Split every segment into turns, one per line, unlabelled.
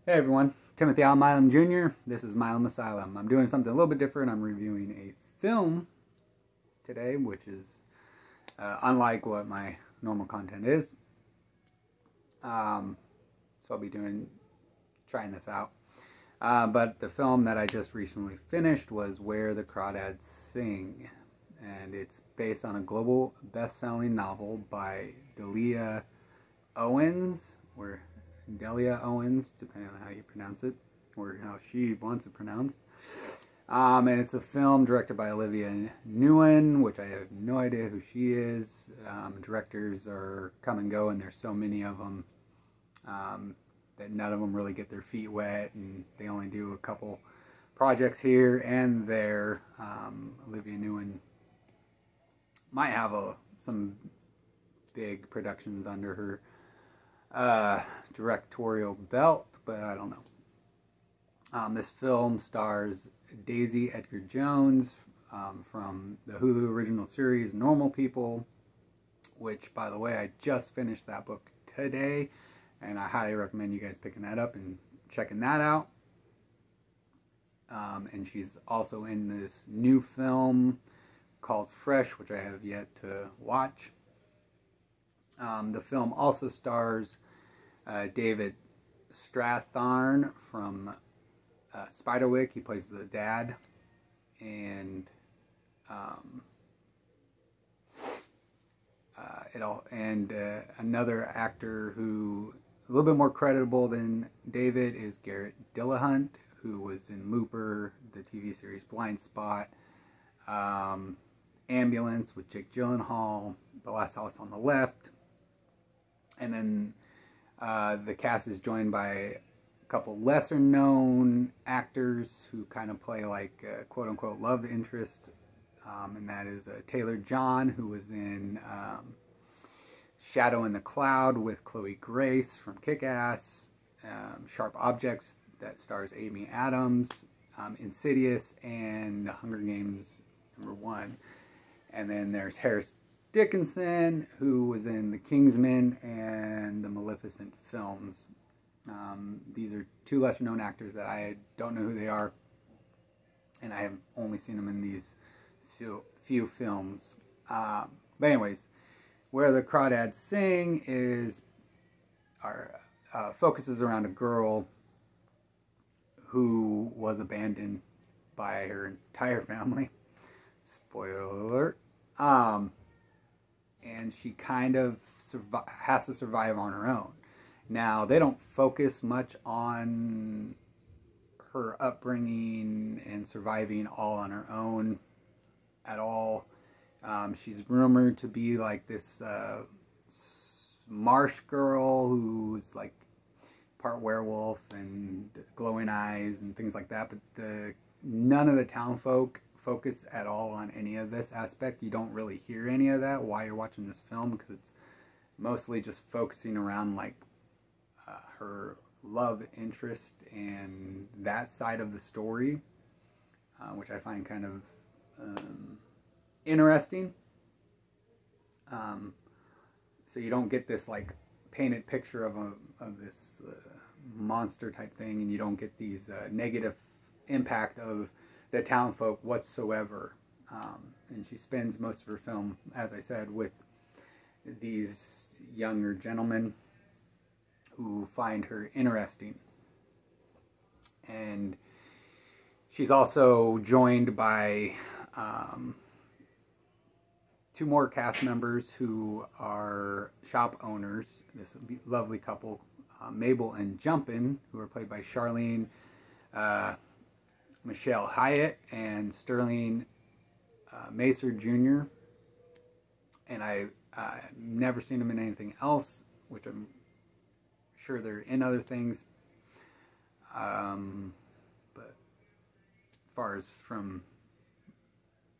Hey everyone, Timothy Milam Jr. This is Milamasylum. I'm doing something a little bit different. I'm reviewing a film today, which is unlike what my normal content is. So I'll be trying this out. But the film that I just recently finished was Where the Crawdads Sing. And it's based on a global best-selling novel by Delia Owens, depending on how you pronounce it, or how she wants it pronounced. And it's a film directed by Olivia Nguyen, which I have no idea who she is. Directors are come and go, and there's so many of them that none of them really get their feet wet, and they only do a couple projects here and there. Olivia Nguyen might have some big productions under her directorial belt, but I don't know. This film stars Daisy Edgar Jones from the Hulu original series Normal People, which, by the way, I just finished that book today, and I highly recommend you guys picking that up and checking that out. And she's also in this new film called Fresh, which I have yet to watch. The film also stars David Strathairn from Spiderwick. He plays the dad, and another actor who a little bit more credible than David is Garrett Dillahunt, who was in Looper, the TV series Blind Spot, Ambulance with Jake Gyllenhaal, The Last House on the Left. And then the cast is joined by a couple lesser known actors who kind of play like quote unquote love interest. And that is Taylor John, who was in Shadow in the Cloud with Chloe Grace from Kick-Ass, Sharp Objects that stars Amy Adams, Insidious, and Hunger Games #1. And then there's Harris Dickinson, who was in The Kingsman and the Maleficent films. These are two lesser-known actors that I don't know who they are, and I have only seen them in these few films. But anyways, Where the Crawdads Sing focuses around a girl who was abandoned by her entire family. Spoiler alert. And she kind of has to survive on her own. Now, they don't focus much on her upbringing and surviving all on her own at all. She's rumored to be like this marsh girl who's like part werewolf and glowing eyes and things like that, but none of the town folk focus at all on any of this aspect. You don't really hear any of that while you're watching this film, because it's mostly just focusing around like her love interest and that side of the story, which I find kind of interesting. So you don't get this like painted picture of this monster type thing, and you don't get these negative impact of the town folk whatsoever. And she spends most of her film, as I said, with these younger gentlemen who find her interesting. And she's also joined by two more cast members who are shop owners. This lovely couple, Mabel and Jumpin', who are played by Charlene Michelle Hyatt and Sterling Macer Jr. And I've never seen them in anything else, which I'm sure they're in other things. But as far as from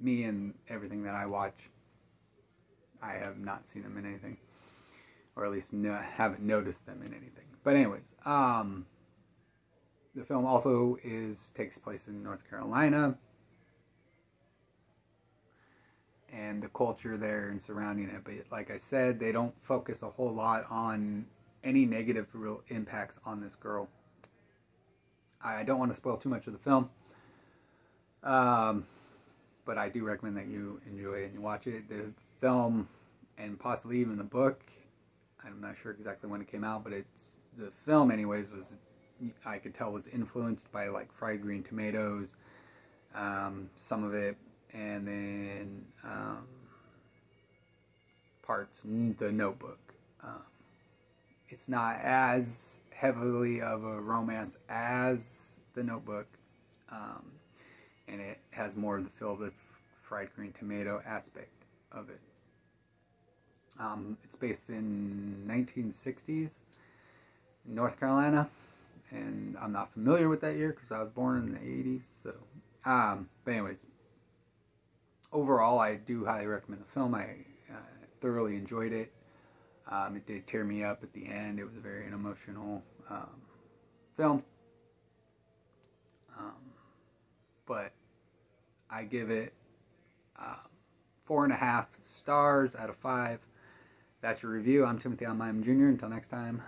me and everything that I watch, I have not seen them in anything, or at least haven't noticed them in anything. But anyways, the film also takes place in North Carolina, and the culture there and surrounding it. But like I said, they don't focus a whole lot on any negative real impacts on this girl. I don't want to spoil too much of the film, but I do recommend that you enjoy it and you watch it. The film, and possibly even the book, I'm not sure exactly when it came out, but the film anyways was, I could tell, was influenced by like fried green tomatoes, some of it, and then parts The Notebook. It's not as heavily of a romance as The Notebook, and it has more of the feel of the fried green tomato aspect of it. It's based in 1960s in North Carolina, and I'm not familiar with that year because I was born in the 80s. So, but anyways, overall, I do highly recommend the film. I thoroughly enjoyed it. It did tear me up at the end. It was a very emotional film, but I give it 4.5 stars out of 5. That's your review. I'm Timothy Almeida Jr. Until next time.